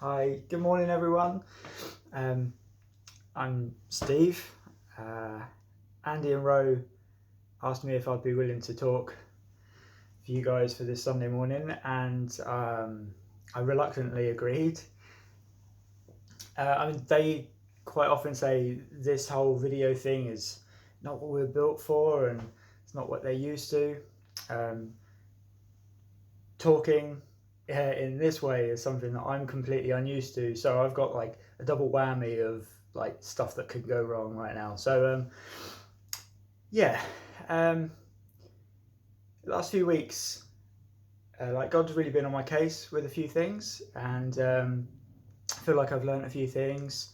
Hi, good morning everyone. I'm Steve. Andy and Ro asked me if I'd be willing to talk for you guys for this Sunday morning, and I reluctantly agreed. They quite often say this whole video thing is not what we're built for, and it's not what they're used to. Talking in this way is something that I'm completely unused to, so I've got like a double whammy of like stuff that could go wrong right now. So yeah, the last few weeks, like God's really been on my case with a few things, and I feel like I've learned a few things,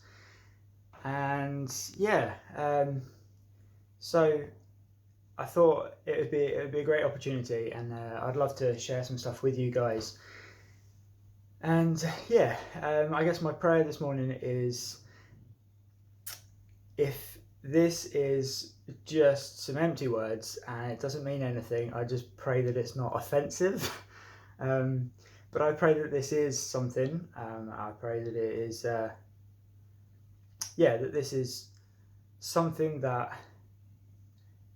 and yeah, so I thought it would be a great opportunity, and I'd love to share some stuff with you guys. And yeah, I guess my prayer this morning is, if this is just some empty words and it doesn't mean anything, I just pray that it's not offensive. But I pray that this is something. I pray that it is, that this is something that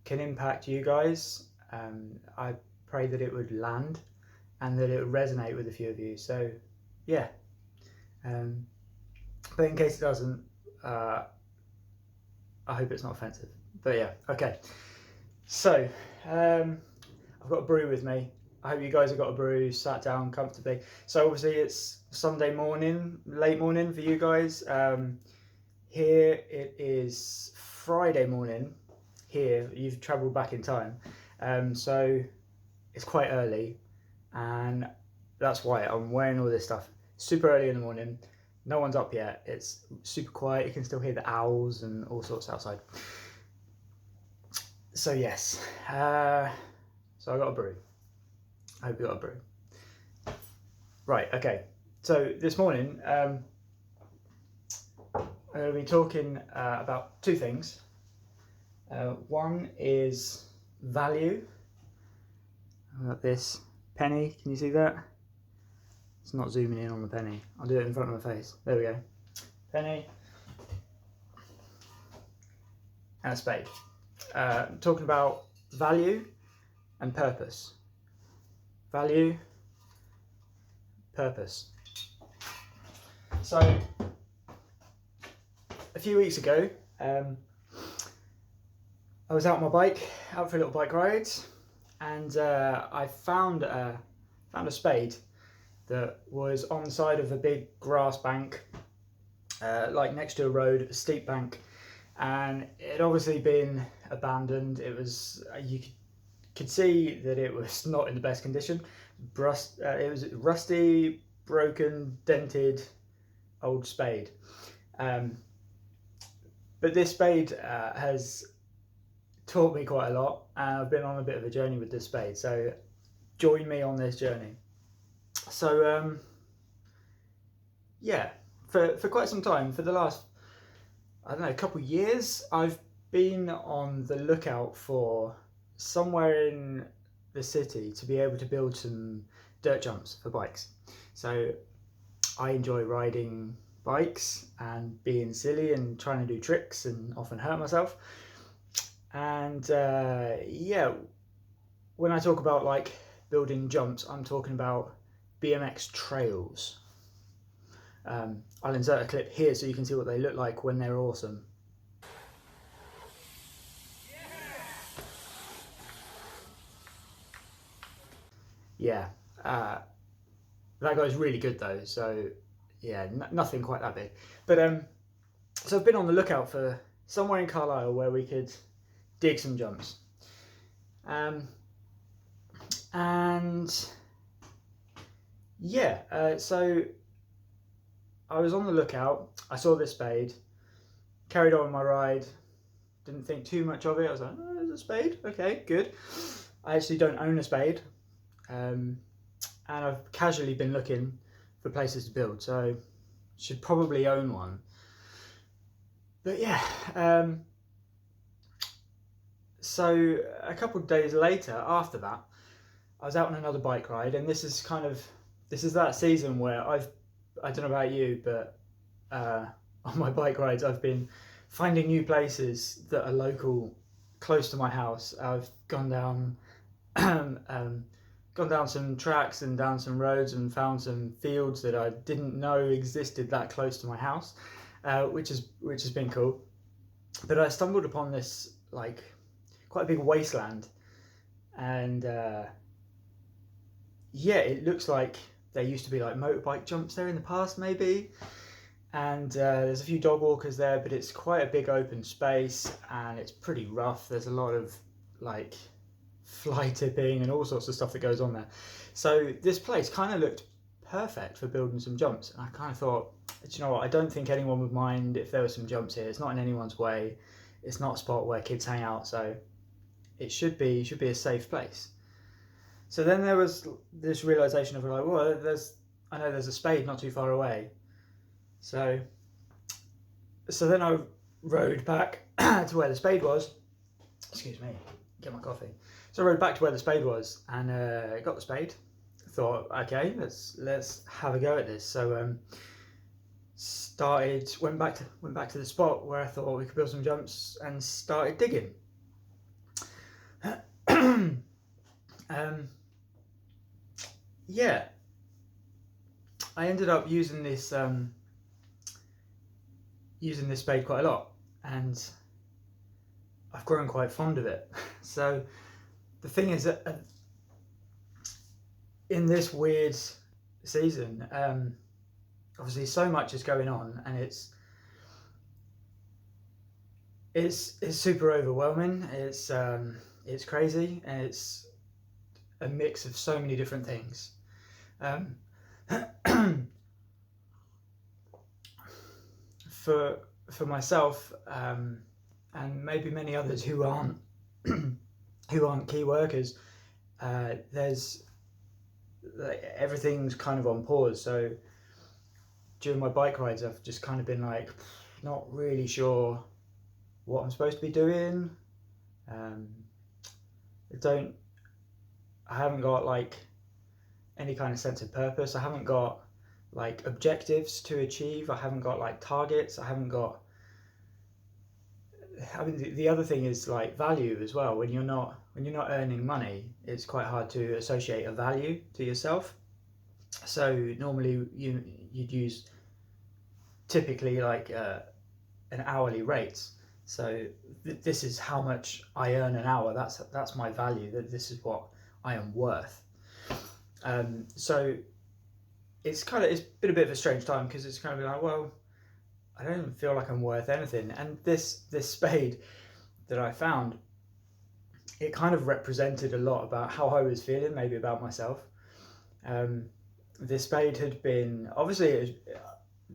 can impact you guys. I pray that it would land and that it would resonate with a few of you. So yeah, but in case it doesn't, I hope it's not offensive. But yeah, okay. So I've got a brew with me. I hope you guys have got a brew, sat down comfortably. So obviously it's Sunday morning, late morning for you guys. Here it is Friday morning. Here you've travelled back in time, so it's quite early, and that's why I'm wearing all this stuff super early in the morning. No one's up yet. It's super quiet. You can still hear the owls and all sorts outside. So yes, so I got a brew. I hope you got a brew. Right, okay. So this morning, I'm going to be talking about two things. One is value. I've got this penny. Can you see that? It's not zooming in on the penny. I'll do it in front of my face. There we go. Penny. And a spade. Talking about value and purpose. Value, purpose. So, a few weeks ago, I was out on my bike, out for a little bike ride, and I found a spade that was on the side of a big grass bank, like next to a road, a steep bank, and it had obviously been abandoned. It was, you could see that it was not in the best condition. It was rusty, broken, dented, old spade. But this spade has taught me quite a lot, and I've been on a bit of a journey with this spade. So join me on this journey. So yeah, for quite some time, for the last, I don't know, a couple of years, I've been on the lookout for somewhere in the city to be able to build some dirt jumps for bikes. So I enjoy riding bikes and being silly and trying to do tricks and often hurt myself. And yeah, when I talk about like building jumps, I'm talking about BMX trails. I'll insert a clip here so you can see what they look like when they're awesome. Yeah, that guy's really good though, so yeah, nothing quite that big. But so I've been on the lookout for somewhere in Carlisle where we could dig some jumps. And yeah, so I was on the lookout, I saw this spade, carried on my ride, didn't think too much of it. I was like, oh, there's a spade, okay, good. I actually don't own a spade, and I've casually been looking for places to build, so should probably own one. But yeah, so a couple of days later, after that, I was out on another bike ride, and this is that season where I don't know about you, but on my bike rides, I've been finding new places that are local, close to my house. I've gone down, gone down some tracks and down some roads and found some fields that I didn't know existed that close to my house, which has been cool. But I stumbled upon this like quite a big wasteland, and yeah, it looks like there used to be like motorbike jumps there in the past, maybe. And there's a few dog walkers there, but it's quite a big open space and it's pretty rough. There's a lot of like fly tipping and all sorts of stuff that goes on there. So this place kind of looked perfect for building some jumps. And I kind of thought, do you know what? I don't think anyone would mind if there were some jumps here. It's not in anyone's way. It's not a spot where kids hang out, so it should be a safe place. So then there was this realization of like, well, I know there's a spade not too far away. So then I rode back to where the spade was. Excuse me, get my coffee. So I rode back to where the spade was and got the spade. Thought, okay, let's have a go at this. So went back to the spot where I thought we could build some jumps and started digging. Yeah, I ended up using this spade quite a lot, and I've grown quite fond of it. So the thing is that in this weird season, obviously so much is going on, and it's super overwhelming. It's crazy, and it's a mix of so many different things. For myself, and maybe many others who aren't key workers, there's everything's kind of on pause. So during my bike rides, I've just kind of been like, not really sure what I'm supposed to be doing. I haven't got like any kind of sense of purpose. I haven't got like objectives to achieve. I haven't got like targets. I mean, the other thing is like value as well. When you're not earning money, it's quite hard to associate a value to yourself. So normally you'd use typically like an hourly rate. So this is how much I earn an hour. That's my value. That this is what I am worth. So it's been a bit of a strange time, because it's kind of like, well, I don't feel like I'm worth anything. And this spade that I found, it kind of represented a lot about how I was feeling, maybe about myself. This spade had been, obviously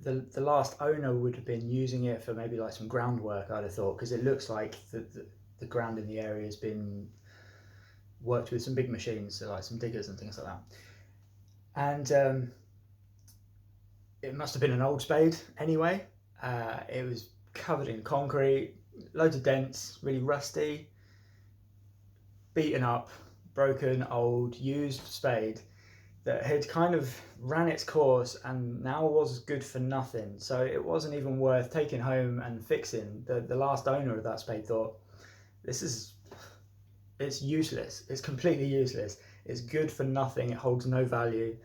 the last owner would have been using it for maybe like some groundwork, I'd have thought, because it looks like the ground in the area has been worked with some big machines, so like some diggers and things like that. And it must have been an old spade anyway. It was covered in concrete, loads of dents, really rusty, beaten up, broken, old, used spade that had kind of ran its course and now was good for nothing. So it wasn't even worth taking home and fixing. The last owner of that spade thought, it's useless. It's completely useless. It's good for nothing. It holds no value.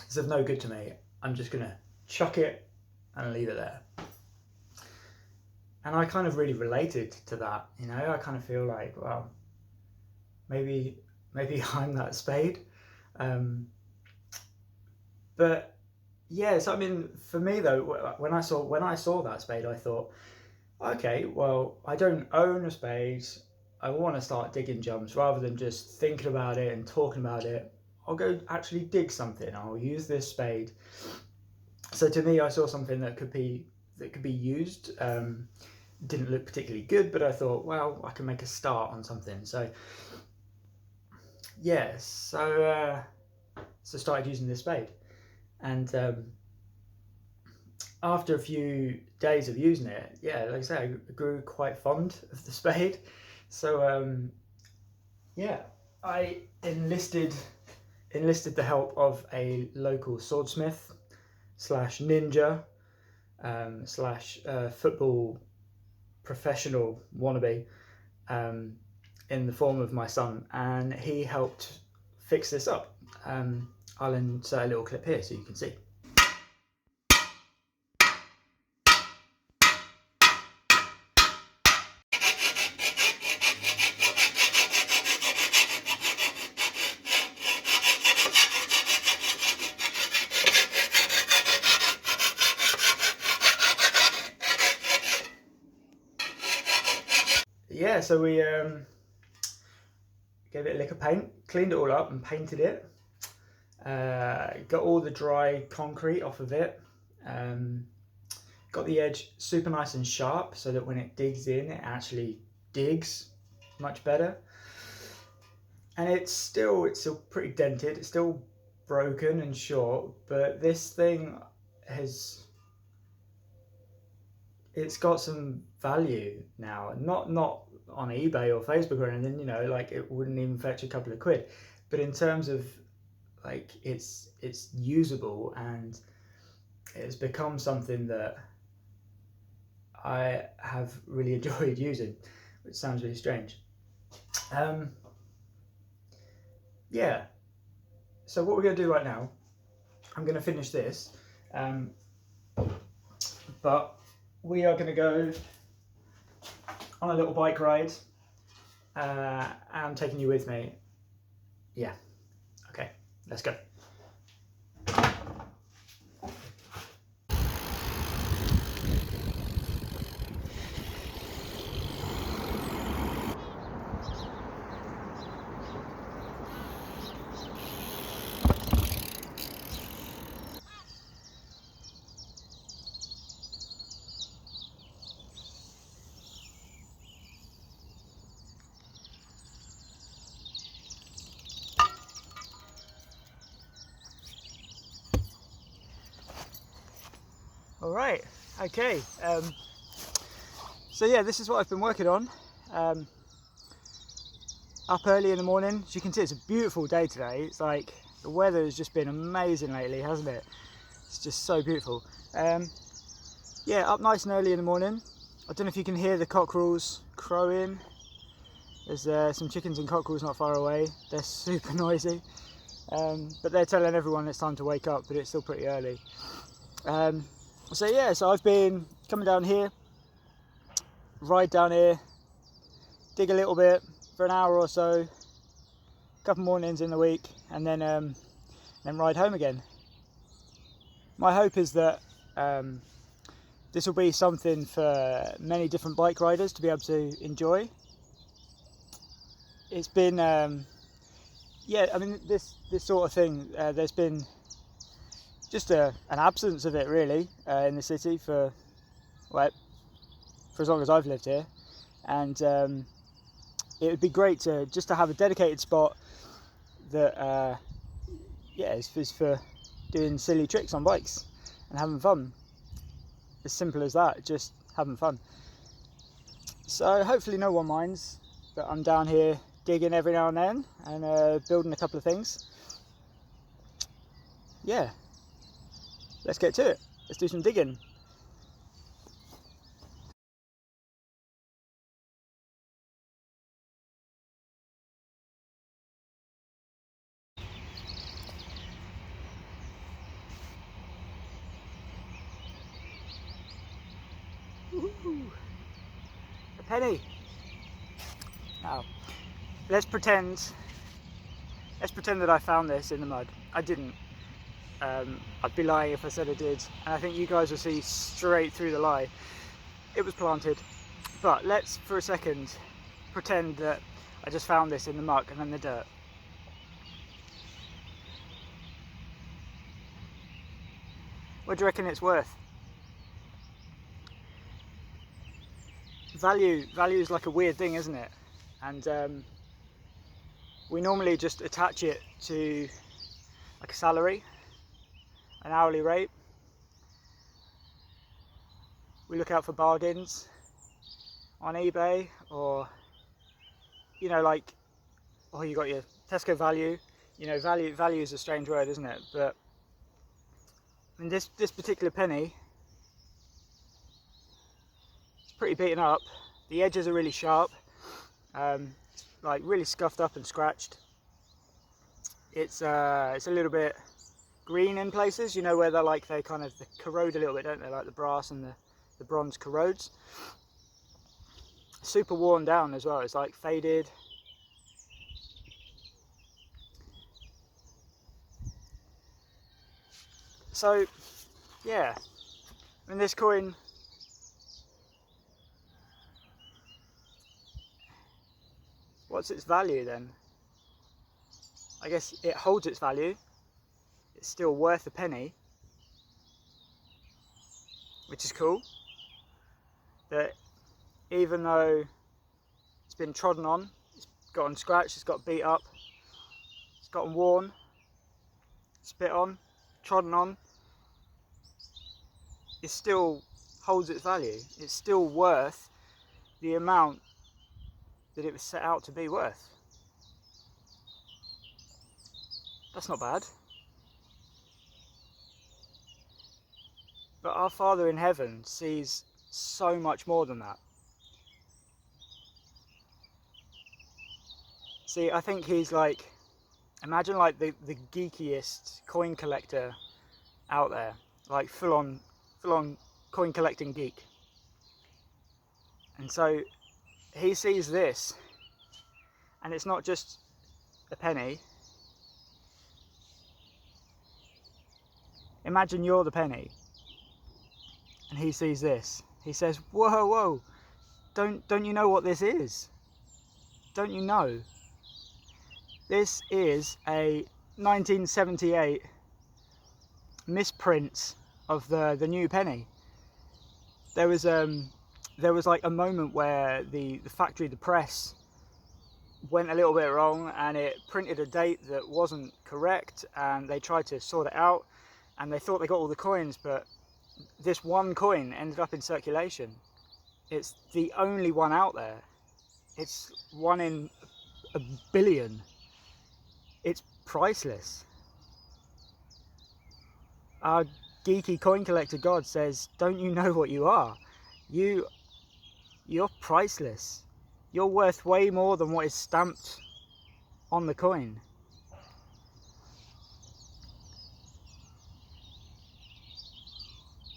It's of no good to me. I'm just gonna chuck it and leave it there. And I kind of really related to that, you know. I kind of feel like, well, maybe I'm that spade. But yeah, so I mean, for me though, when I saw that spade, I thought, okay, well, I don't own a spade. I want to start digging jumps rather than just thinking about it and talking about it. I'll go actually dig something. I'll use this spade. So to me, I saw something that could be used. Didn't look particularly good, but I thought, well, I can make a start on something. So yeah, so started using this spade, and after a few days of using it, yeah, like I say, I grew quite fond of the spade. So yeah, I enlisted the help of a local swordsmith slash ninja slash football professional wannabe in the form of my son, and he helped fix this up. I'll insert a little clip here so you can see. Yeah, so we gave it a lick of paint, cleaned it all up and painted it. Got all the dry concrete off of it. Got the edge super nice and sharp so that when it digs in, it actually digs much better. And it's still pretty dented. It's still broken and short, but this thing it's got some value now. Not on eBay or Facebook or anything, you know, like it wouldn't even fetch a couple of quid. But in terms of like it's usable, and it's become something that I have really enjoyed using, which sounds really strange. Yeah, so what we're going to do right now, I'm going to finish this, but we are going to go on a little bike ride. I'm taking you with me. Yeah, okay, let's go. All right, okay. So yeah, this is what I've been working on. Up early in the morning. As you can see, it's a beautiful day today. It's like the weather has just been amazing lately, hasn't it? It's just so beautiful. Yeah, up nice and early in the morning. I don't know if you can hear the cockerels crowing. There's some chickens and cockerels not far away. They're super noisy, but they're telling everyone it's time to wake up, but it's still pretty early. So yeah, so I've been coming down here, ride down here, dig a little bit for an hour or so, a couple mornings in the week, and then ride home again. My hope is that this will be something for many different bike riders to be able to enjoy. It's been, yeah, I mean, this sort of thing, there's been just an absence of it really in the city for as long as I've lived here, and it would be great to just to have a dedicated spot that yeah, is for doing silly tricks on bikes and having fun. As simple as that, just having fun. So hopefully no one minds that I'm down here digging every now and then and building a couple of things. Yeah, let's get to it. Let's do some digging. Woo-hoo. A penny. Now, let's pretend that I found this in the mud. I didn't. I'd be lying if I said I did, and I think you guys will see straight through the lie. It was planted. But let's, for a second, pretend that I just found this in the muck and in the dirt. What do you reckon it's worth? Value is like a weird thing, isn't it? And we normally just attach it to like a salary, an hourly rate. We look out for bargains on eBay, or you know, like, oh, you got your Tesco value. You know, value is a strange word, isn't it? But I mean, this particular penny, it's pretty beaten up. The edges are really sharp, like really scuffed up and scratched. It's a little bit green in places, you know, where they're like they corrode a little bit, don't they? Like the brass and the bronze corrodes. Super worn down as well. It's like faded. So yeah, I mean, this coin, what's its value then? I guess it holds its value. It's still worth a penny, which is cool. That even though it's been trodden on, it's gotten scratched, it's got beat up, it's gotten worn, spit on, trodden on, it still holds its value. It's still worth the amount that it was set out to be worth. That's not bad. But our Father in heaven sees so much more than that. See, I think he's like, imagine like the geekiest coin collector out there, like full on coin collecting geek. And so he sees this, and it's not just a penny. Imagine you're the penny, and he sees this. He says, "Whoa, whoa! Don't you know what this is? Don't you know? This is a 1978 misprint of the new penny." There was like a moment where the factory, the press, went a little bit wrong, and it printed a date that wasn't correct, and they tried to sort it out, and they thought they got all the coins, but this one coin ended up in circulation. It's the only one out there. It's one in a billion. It's priceless. Our geeky coin collector God says, don't you know what you are? You're priceless. You're worth way more than what is stamped on the coin.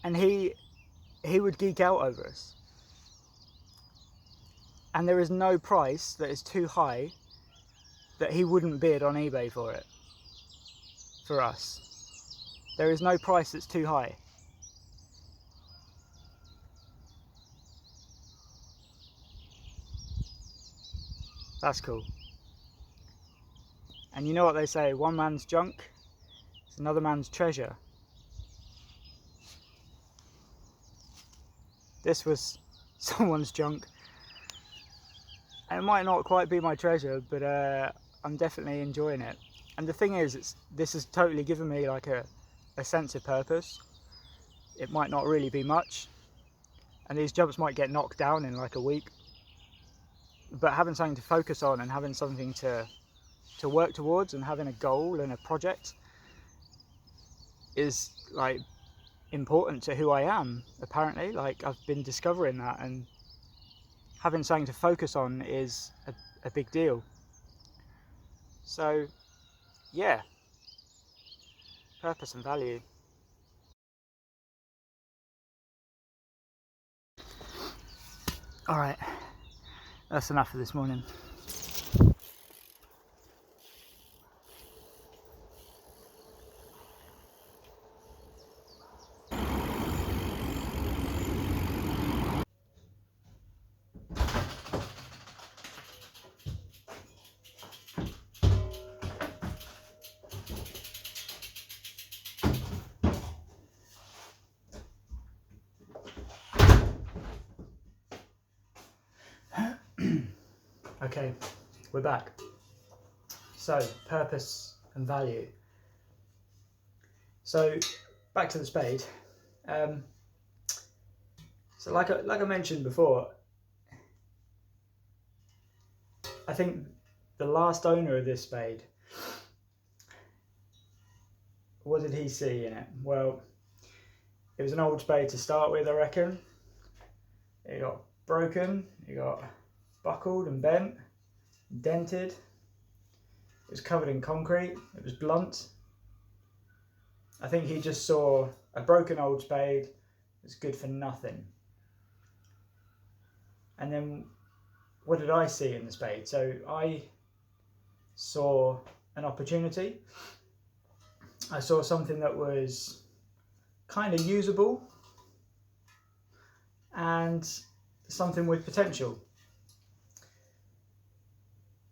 And he would geek out over us. And there is no price that is too high that he wouldn't bid on eBay for it. For us. There is no price that's too high. That's cool. And you know what they say, one man's junk is another man's treasure. This was someone's junk. And it might not quite be my treasure, but I'm definitely enjoying it. And the thing is, this has totally given me like a sense of purpose. It might not really be much, and these jumps might get knocked down in like a week, but having something to focus on and having something to work towards and having a goal and a project is like important to who I am, apparently. Like, I've been discovering that, and having something to focus on is a big deal. So yeah, purpose and value. All right, that's enough for this morning. Okay, we're back. So, purpose and value. So, back to the spade. So, like I mentioned before, I think the last owner of this spade, what did he see in it? Well, It was an old spade to start with, I reckon. It got broken, it got buckled and bent, dented. It was covered in concrete, it was blunt. I think he just saw a broken old spade that's good for nothing. And then what did I see in the spade? So I saw an opportunity. I saw something that was kind of usable and something with potential.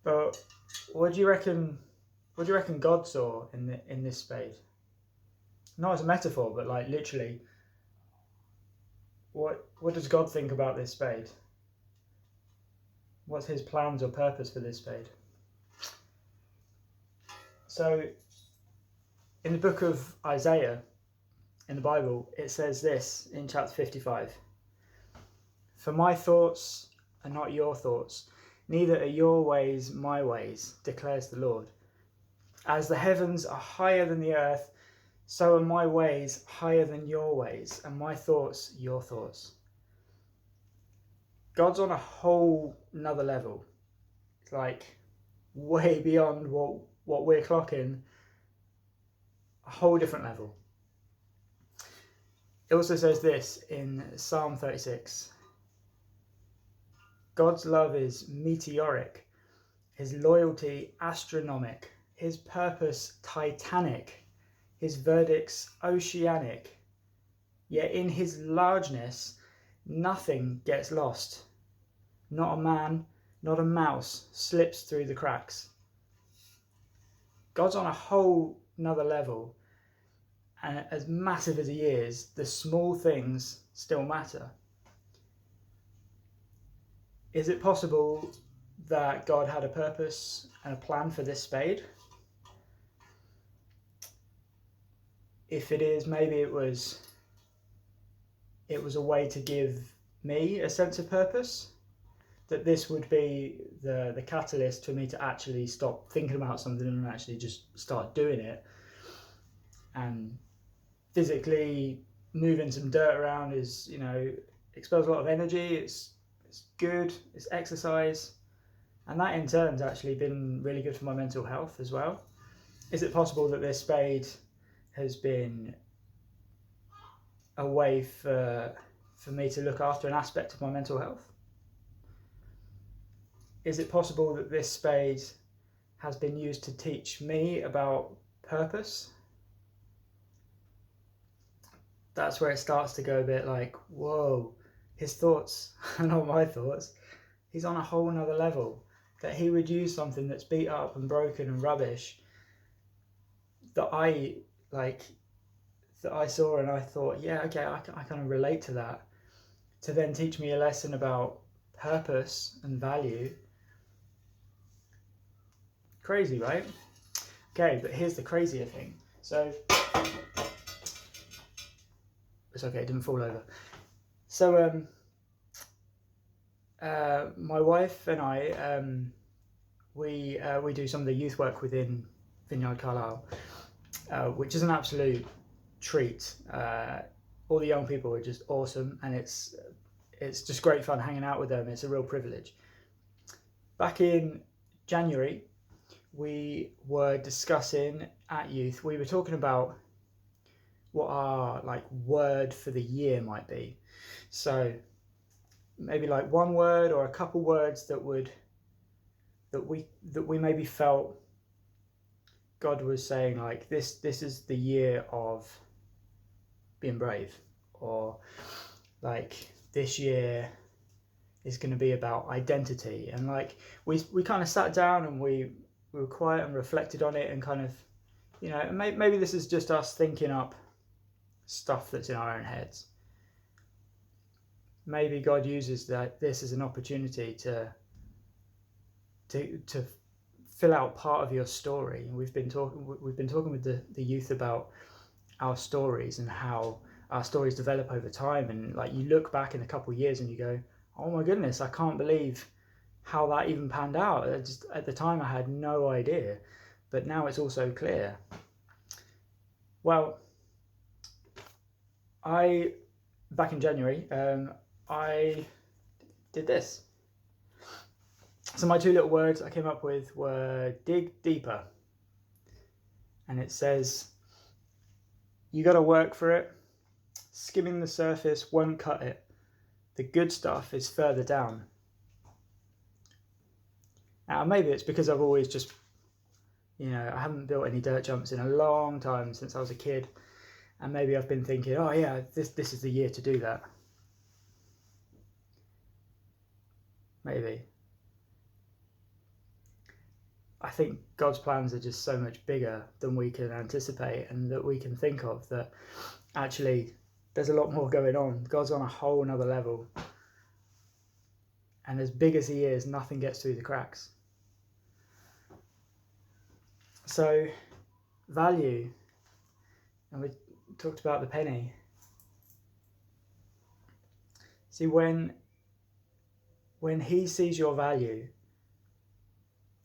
But what do you reckon God saw in this spade? Not as a metaphor, but like literally, what does God think about this spade? What's his plans or purpose for this spade? So in the book of Isaiah in the Bible, it says this in chapter 55. For my thoughts are not your thoughts, neither are your ways my ways, declares the Lord. As the heavens are higher than the earth, so are my ways higher than your ways, and my thoughts your thoughts. God's on a whole nother level. It's like way beyond what we're clocking, a whole different level. It also says this in Psalm 36. God's love is meteoric, his loyalty astronomic, his purpose titanic, his verdicts oceanic. Yet in his largeness, nothing gets lost. Not a man, not a mouse slips through the cracks. God's on a whole nother level, and as massive as he is, the small things still matter. Is it possible that God had a purpose and a plan for this spade? If it is, maybe it was a way to give me a sense of purpose, that this would be the catalyst for me to actually stop thinking about something and actually just start doing it. And physically moving some dirt around is, expels a lot of energy. It's good, it's exercise, and that in turn has actually been really good for my mental health as well. Is it possible that this spade has been a way for me to look after an aspect of my mental health? Is it possible that this spade has been used to teach me about purpose? That's where it starts to go a bit like, whoa, his thoughts are not my thoughts. He's on a whole nother level. That he would use something that's beat up and broken and rubbish that I saw and I thought, yeah, okay, I kind of relate to that, to then teach me a lesson about purpose and value. Crazy, right? Okay, but here's the crazier thing. So it's okay, it didn't fall over. So my wife and I, we do some of the youth work within Vineyard Carlisle, which is an absolute treat. All the young people are just awesome, and it's just great fun hanging out with them. It's a real privilege. Back in January, we were discussing at youth, we were talking about what our word for the year might be. So maybe one word or a couple words that we maybe felt God was saying this is the year of being brave, or this year is going to be about identity. And we kind of sat down and we were quiet and reflected on it, and kind of maybe this is just us thinking up stuff that's in our own heads. Maybe God uses this as an opportunity to fill out part of your story. And we've been talking with the youth about our stories and how our stories develop over time. And you look back in a couple of years and you go, oh my goodness, I can't believe how that even panned out. At the time I had no idea, but now it's all so clear. Well, back in January, I did this. So my 2 little words I came up with were dig deeper. And it says, you got to work for it. Skimming the surface won't cut it. The good stuff is further down. Now, maybe it's because I've always just, I haven't built any dirt jumps in a long time, since I was a kid. And maybe I've been thinking, oh yeah, this is the year to do that. Maybe. I think God's plans are just so much bigger than we can anticipate and that we can think of, that actually there's a lot more going on. God's on a whole nother level. And as big as he is, nothing gets through the cracks. So, value. And we talked about the penny. See, when he sees your value,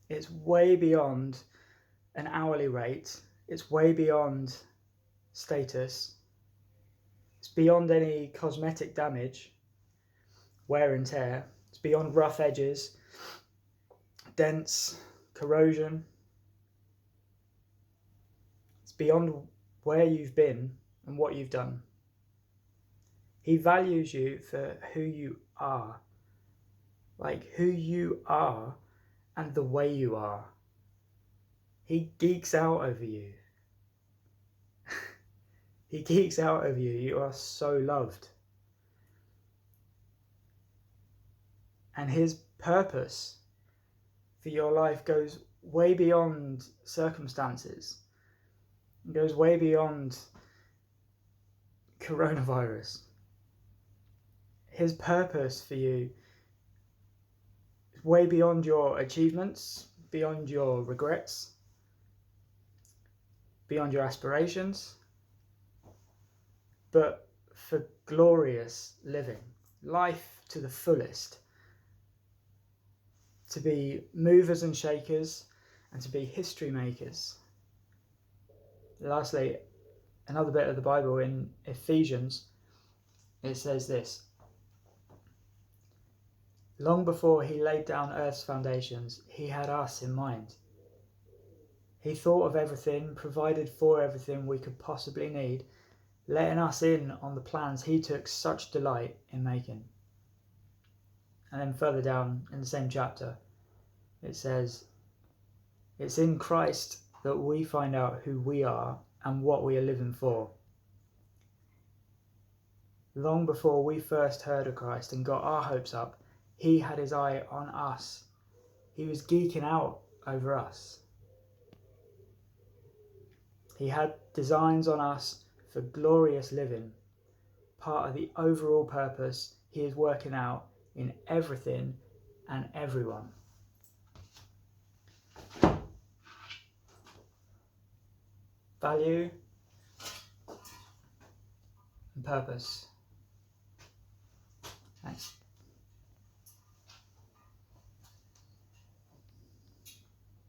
it's way beyond an hourly rate. It's way beyond status. It's beyond any cosmetic damage, wear and tear. It's beyond rough edges, dents, corrosion. It's beyond where you've been and what you've done. He values you for who you are. Like who you are and the way you are. He geeks out over you. He geeks out over you. You are so loved. And his purpose for your life goes way beyond circumstances. It goes way beyond coronavirus. His purpose for you is way beyond your achievements, beyond your regrets, beyond your aspirations, but for glorious living, life to the fullest, to be movers and shakers and to be history makers. Lastly, another bit of the Bible in Ephesians, it says this: long before he laid down earth's foundations, he had us in mind. He thought of everything, provided for everything we could possibly need, letting us in on the plans he took such delight in making. And then further down in the same chapter, it says, it's in Christ that we find out who we are and what we are living for. Long before we first heard of Christ and got our hopes up, he had his eye on us. He was geeking out over us. He had designs on us for glorious living, part of the overall purpose he is working out in everything and everyone. Value and purpose. Thanks.